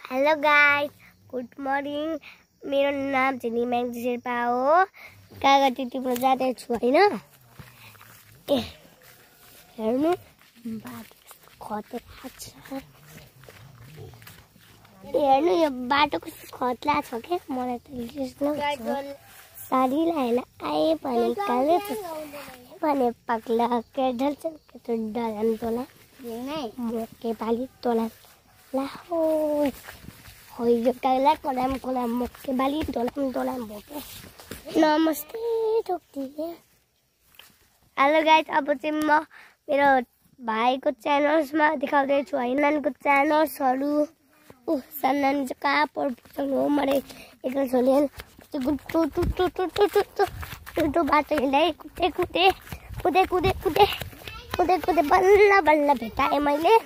Hello guys, good morning. मेरो नाम चाहिँ निमाङ शेर्पा हो। कागती टिप्न जाँदैछु हैन। ए हेर्नु बाटो खतरा छ। हेर्नु यो बाटो कस्तो खतरा छ के। मलाई त लिस्न साडी लाएर आए भने काले भने पगला के ढल्छ के तो डरन तोला मोके बाली तोला ला हो यो काला कोलाम मोके बाली तोला मोके। नमस्ते ठोक्ती। हेलो गाइस, अब चाहिँ म मेरो भाइको च्यानल्समा देखाउँदै छु हैन। नानीको च्यानल्सहरु सन्नानी चाहिँ कहाँ पुग्नु हो मैले एकल सोलेन टु बाटो हिँड्दै कुदे बल्ल भेटाएँ मैले।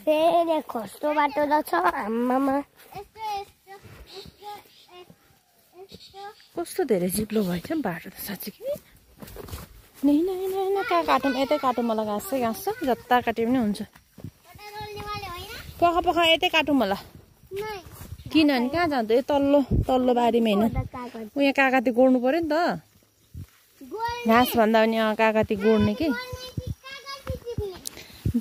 फेरि खस्रो बाटो छ आम्मामा। कस्तो धेरै चिप्लो भएछ बाटो त साँच्चै कि। कहाँ काटौँ यतै काटौँ। मलाई घाँस छ जता काटे पनि हुन्छ। पख यतै काटौँ होला। किन नि कहाँ जान्छ यो तल्लो बारीमा हैन। यहाँ कागती गोड्नु पर्यो नि त। घाँस भन्दा पनि कागती गोड्ने कि।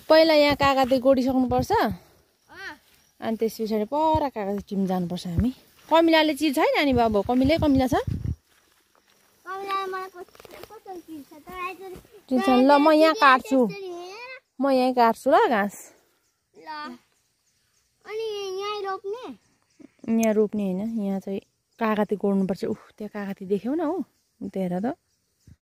पहिला यहाँ कागती गोडिसक्नुपर्छ अनि त्यस पछाडि पर कागती टिप्न जानुपर्छ हामी। कमिलाले चिज छैन नि बाबु। कमिला छ ल म यहाँ काट्छु। म यहीँ काट्छु ल घाँस। यहाँ रोप्ने हैन। यहाँ चाहिँ कागती गोड्नुपर्छ। त्यहाँ कागती देख्यौ न हो। त्यहाँ हेर त